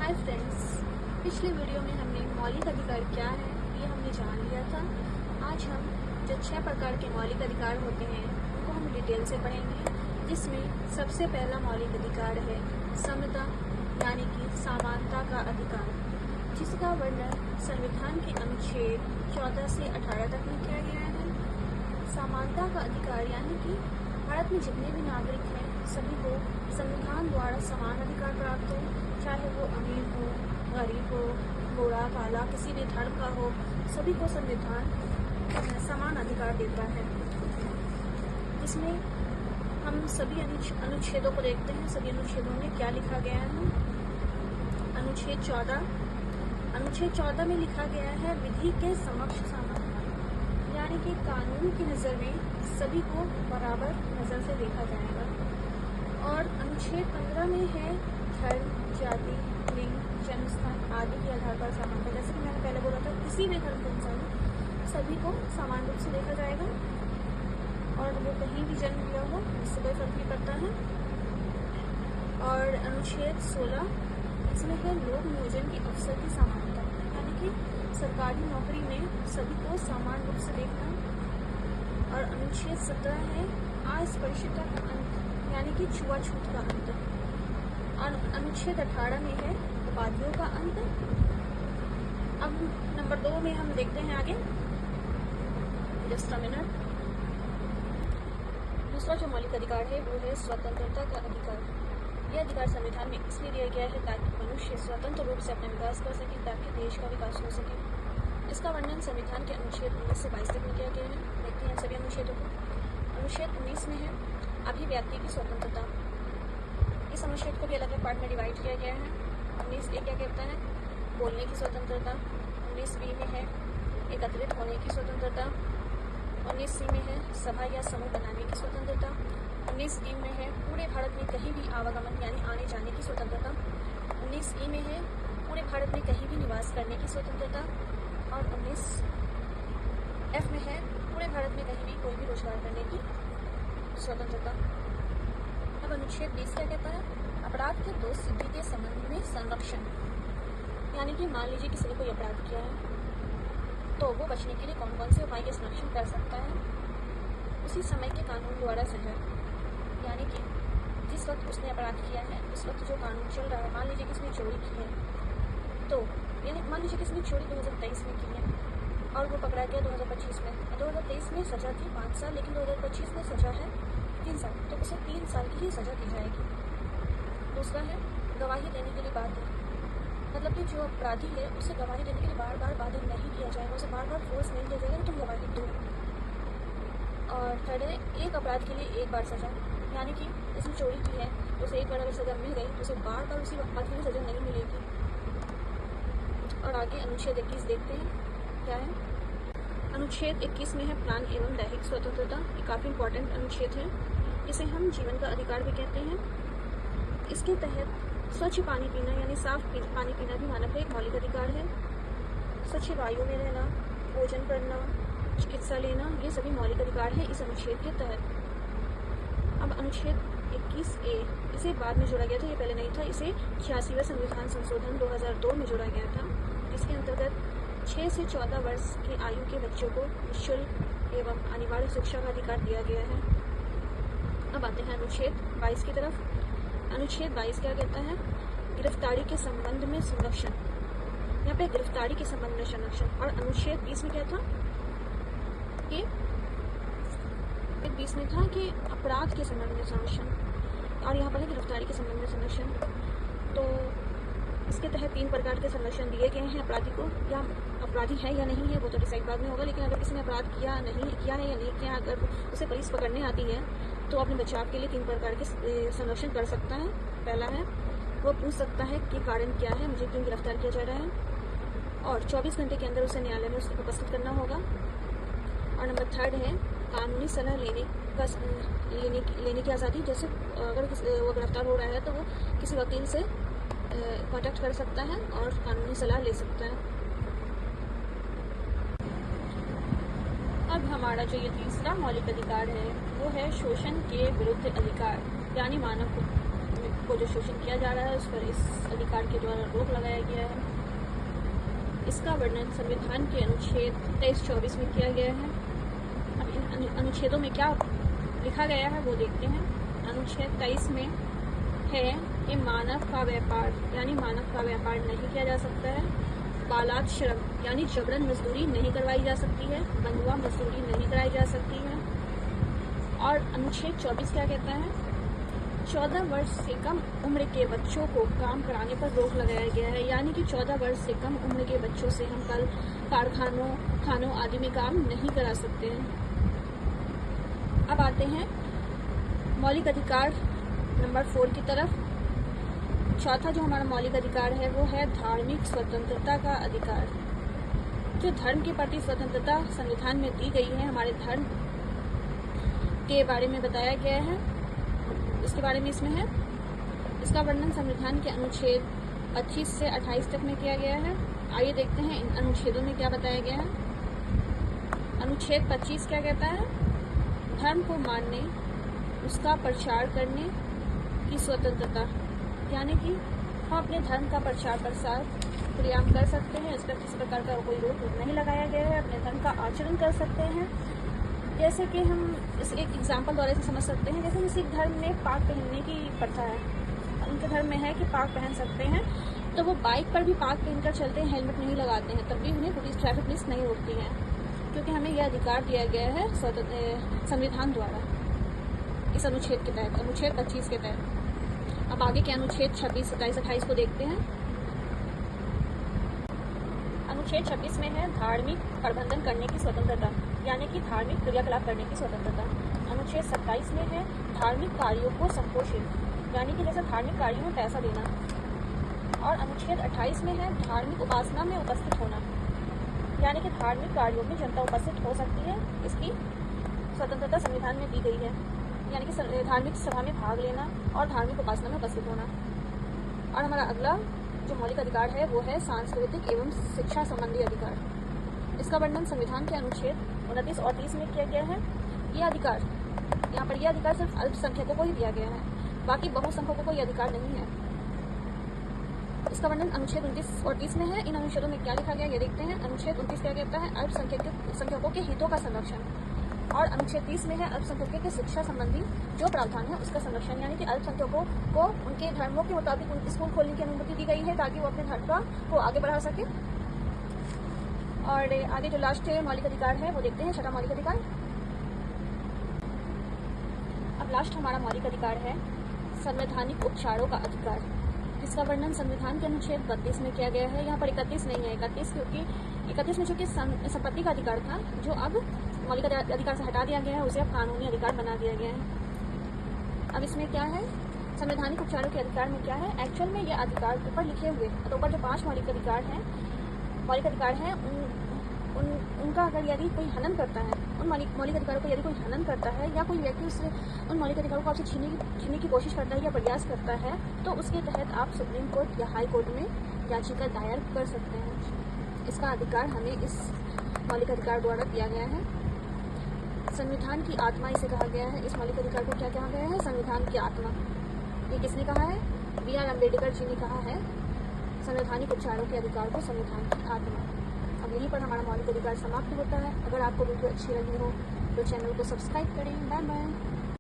Hi friends, पिछले video में हमने मौलिक अधिकार क्या है ये हमने जान लिया था। आज हम जो 6 प्रकार के मौलिक अधिकार होते हैं उनको हम डिटेल से पढ़ेंगे, जिसमें सबसे पहला मौलिक अधिकार है समता यानी कि समानता का अधिकार, जिसका वर्णन संविधान के अनुच्छेद 14 से 18 तक में किया गया है। समानता का अधिकार यानी कि भारत में जितने भी नागरिक हैं सभी को संविधान द्वारा समान अधिकार प्राप्त हो, चाहे वो अमीर हो, गरीब हो, गोरा काला, किसी भी धर्म का हो, सभी को संविधान समान अधिकार देता है। इसमें हम सभी अनुच्छेदों को देखते हैं। सभी अनुच्छेदों में क्या लिखा गया है। अनुच्छेद 14 में लिखा गया है विधि के समक्ष समान, यानी कि कानून की नज़र में सभी को बराबर नज़र से देखा जाएगा। और अनुच्छेद 15 में है धर्म, जाति, लिंग, जन्मस्थान आदि के आधार पर समानता। जैसे कि मैंने पहले बोला था, किसी भी धर्म के इंसान सभी को समान रूप से देखा जाएगा और वो कहीं भी जन्म लिया हो इससे कोई फर्क नहीं पड़ता है। और अनुच्छेद 16 इसमें है लोक नियोजन के अवसर की समानता, यानी कि सरकारी नौकरी में सभी को समान रूप से देखना। और अनुच्छेद 17 है अस्पृश्यता का अंत, यानी कि छुआछूत का अंत। और अनुच्छेद 18 में है उपाधियों का अंत। अब नंबर 2 में हम देखते हैं आगे। Just a minute. दूसरा जो मौलिक अधिकार है वो है स्वतंत्रता का अधिकार। यह अधिकार संविधान में इसलिए दिया गया है ताकि मनुष्य स्वतंत्र रूप से अपना विकास कर सके, ताकि देश का विकास हो सके। इसका वर्णन संविधान के अनुच्छेद 19 से 22 तक में किया गया है। देखते हैं सभी अनुच्छेदों को। अनुच्छेद 19 में है अभिव्यक्ति की स्वतंत्रता। इस अनुच्छेद को भी अलग अलग पार्ट में डिवाइड किया गया है। 19A क्या कहता है? बोलने की स्वतंत्रता। 19B में है एकत्रित होने की स्वतंत्रता। 19C में है सभा या समूह बनाने की स्वतंत्रता। 19D में है पूरे भारत में कहीं भी आवागमन यानी आने जाने की स्वतंत्रता। 19E में है पूरे भारत में कहीं भी निवास करने की स्वतंत्रता। और 19F में है पूरे भारत में कहीं भी कोई भी रोजगार करने की स्वतंत्रता। अब अनुच्छेद 20 क्या कहता है? अपराध के दोष सिद्धि के संबंध में संरक्षण, यानी कि मान लीजिए किसी ने कोई अपराध किया है तो वो बचने के लिए कौन कौन से उपाय के संरक्षण कर सकता है। उसी समय के कानून द्वारा सजा, यानी कि जिस वक्त उसने अपराध किया है उस वक्त जो कानून चल रहा है, मान लीजिए किसने चोरी की है तो यानी मान लीजिए किसने चोरी 2023 में की है और वो पकड़ा गया 2025 में। 2023 में सजा थी 5 साल, लेकिन 2025 में सजा है 3 साल, तो उसे 3 साल की ही सजा दी जाएगी। दूसरा है गवाही देने के लिए बाध्य, मतलब कि जो अपराधी है उसे गवाही देने के लिए बार बार बाध्य नहीं किया जाएगा, उसे बार बार फोर्स नहीं किया जाएगा तुम गवाही दो। और थर्ड है एक अपराध के लिए एक बार सजा, यानी कि इसने चोरी की है तो उसे एक बार अगर सजा मिल गई तो उसे बार बार उसी अपराध के लिए सजा नहीं मिलेगी। और आगे अनुच्छेद 21 देखते हैं क्या है। अनुच्छेद 21 में है प्राण एवं दैहिक स्वतंत्रता। ये काफ़ी इंपॉर्टेंट अनुच्छेद है, जिसे हम जीवन का अधिकार भी कहते हैं। इसके तहत स्वच्छ पानी पीना यानी साफ पानी पीना भी मानव का एक मौलिक अधिकार है। स्वच्छ वायु में रहना, भोजन करना, चिकित्सा लेना, ये सभी मौलिक अधिकार है इस अनुच्छेद के तहत। अब अनुच्छेद 21A इसे बाद में जोड़ा गया था, ये पहले नहीं था। इसे 86वें संविधान संशोधन 2002 में जोड़ा गया था, जिसके अंतर्गत 6 से 14 वर्ष की आयु के बच्चों को निःशुल्क एवं अनिवार्य शिक्षा का अधिकार दिया गया है। अब आते हैं अनुच्छेद 22 की तरफ। अनुच्छेद 22 क्या कहता है? गिरफ्तारी के संबंध में संरक्षण। यहाँ पे गिरफ्तारी के संबंध में संरक्षण। और अनुच्छेद 20 में क्या था कि 20 में था कि अपराध के संबंध में संरक्षण, और यहाँ पर है गिरफ्तारी के संबंध में संरक्षण। तो इसके तहत 3 प्रकार के संरक्षण दिए गए हैं अपराधी को, या अपराधी है या नहीं है वो तो डिसाइड बाद में होगा, लेकिन अगर किसी ने अपराध किया है या नहीं किया, अगर उसे पुलिस पकड़ने आती है तो अपने बचाव के लिए 3 प्रकार के संरक्षण कर सकता है। पहला है वो पूछ सकता है कि कारण क्या है, मुझे क्यों गिरफ्तार किया जा रहा है, और 24 घंटे के अंदर उसे न्यायालय में उसको उपस्थित करना होगा। और नंबर 3 है कानूनी सलाह लेने की आज़ादी। जैसे अगर वो गिरफ्तार हो रहा है तो वो किसी वकील से कांटेक्ट कर सकता है और कानूनी सलाह ले सकता है। अब हमारा जो ये तीसरा मौलिक अधिकार है वो है शोषण के विरुद्ध अधिकार, यानी मानव को जो शोषण किया जा रहा है उस पर इस अधिकार के द्वारा रोक लगाया गया है। इसका वर्णन संविधान के अनुच्छेद 23-24 में किया गया है। अब इन अनुच्छेदों में क्या लिखा गया है वो देखते हैं। अनुच्छेद 23 में है कि मानव का व्यापार यानी मानव का व्यापार नहीं किया जा सकता है। बालात श्रम यानी जबरन मजदूरी नहीं करवाई जा सकती है। बंधुआ मजदूरी नहीं कराई जा सकती है। और अनुच्छेद 24 क्या कहता है? 14 वर्ष से कम उम्र के बच्चों को काम कराने पर रोक लगाया गया है, यानी कि 14 वर्ष से कम उम्र के बच्चों से हम कल कारखानों खानों आदि में काम नहीं करा सकते हैं। अब आते हैं मौलिक अधिकार नंबर 4 की तरफ। चौथा जो हमारा मौलिक अधिकार है वो है धार्मिक स्वतंत्रता का अधिकार। जो धर्म के प्रति स्वतंत्रता संविधान में दी गई है, हमारे धर्म के बारे में बताया गया है, इसके बारे में इसमें है। इसका वर्णन संविधान के अनुच्छेद 25 से 28 तक में किया गया है। आइए देखते हैं इन अनुच्छेदों में क्या बताया गया है। अनुच्छेद 25 क्या कहता है? धर्म को मानने, उसका प्रचार करने की स्वतंत्रता, यानी कि हम अपने धर्म का प्रचार प्रसार क्रियाम कर सकते हैं। इस पर किसी प्रकार का कोई रोक नहीं लगाया गया है। अपने धर्म का आचरण कर सकते हैं। जैसे कि हम इस एक एग्जाम्पल द्वारा से समझ सकते हैं। जैसे सिख धर्म में पाक पहनने की प्रथा है, उनके धर्म में है कि पाक पहन सकते हैं, तो वो बाइक पर भी पाक पहनकर चलते हैं, हेलमेट नहीं लगाते हैं, तब भी उन्हें ट्रैफिक पुलिस नहीं रोकती है, क्योंकि हमें यह अधिकार दिया गया है संविधान द्वारा इस अनुच्छेद के तहत, अनुच्छेद 25 के तहत। अब आगे के अनुच्छेद 26, 27, 28 को देखते हैं। अनुच्छेद 26 में है धार्मिक प्रबंधन करने की स्वतंत्रता, यानी कि धार्मिक क्रियाकलाप करने की स्वतंत्रता। अनुच्छेद 27 में है धार्मिक कार्यों को संपोषित, यानी कि जैसे धार्मिक कार्यों में पैसा देना। और अनुच्छेद 28 में है धार्मिक उपासना में उपस्थित होना, यानी कि धार्मिक कार्यों में जनता उपस्थित हो सकती है, इसकी स्वतंत्रता संविधान में दी गई है, यानी कि धार्मिक सभा में भाग लेना और धार्मिक उपासना में उपस्थित होना। और हमारा अगला जो मौलिक अधिकार है वो है सांस्कृतिक एवं शिक्षा संबंधी अधिकार। इसका वर्णन संविधान के अनुच्छेद 29 और 30 में किया गया है। यह अधिकार, यहाँ पर यह अधिकार सिर्फ अल्पसंख्यकों को ही दिया गया है, बाकी बहुसंख्यकों को यह अधिकार नहीं है। इसका वर्णन अनुच्छेद 29 और 30 में है। इन अनुच्छेदों में क्या लिखा गया ये देखते हैं। अनुच्छेद 29 क्या कहता है? अल्पसंख्यकों के हितों का संरक्षण। और अनुच्छेद 30 में है अल्पसंख्यकों की शिक्षा संबंधी जो प्रावधान है उसका संरक्षण, यानी कि अल्पसंख्यकों को उनके धर्मों के मुताबिक उनके स्कूल खोलने की अनुमति दी गई है ताकि वो अपने धर्म को आगे बढ़ा सके। और आगे जो लास्ट मौलिक अधिकार है वो देखते हैं, छठा मौलिक अधिकार। अब लास्ट हमारा मौलिक अधिकार है संवैधानिक उपचारों का अधिकार। इसका वर्णन संविधान के अनुच्छेद 32 में किया गया है। यहाँ पर 31 नहीं है, 31 क्योंकि 31 में चूंकि संपत्ति का अधिकार था जो अब मौलिक अधिकार से हटा दिया गया है, उसे अब कानूनी अधिकार बना दिया गया है। अब इसमें क्या है? संवैधानिक उपचारों के अधिकार में क्या है? एक्चुअल में ये अधिकार ऊपर लिखे हुए, तो ऊपर जो 5 मौलिक अधिकार हैं उनका अगर यदि कोई हनन करता है, उन मौलिक अधिकारों को यदि कोई हनन करता है या कोई व्यक्ति उससे उन मौलिक अधिकारों को आपसे छीनने की कोशिश करता है या प्रयास करता है, तो उसके तहत आप सुप्रीम कोर्ट या हाई कोर्ट में याचिका दायर कर सकते हैं। इसका अधिकार हमें इस मौलिक अधिकार द्वारा दिया गया है। संविधान की आत्मा इसे कहा गया है। इस मौलिक अधिकार को क्या कहा गया है? संविधान की आत्मा। ये किसने कहा है? BR अम्बेडकर जी ने कहा है संवैधानिक उपचारों के अधिकार को संविधान की आत्मा। अब यहीं पर हमारा मौलिक अधिकार समाप्त होता है। अगर आपको वीडियो अच्छी लगी हो तो चैनल को सब्सक्राइब करें। Bye bye.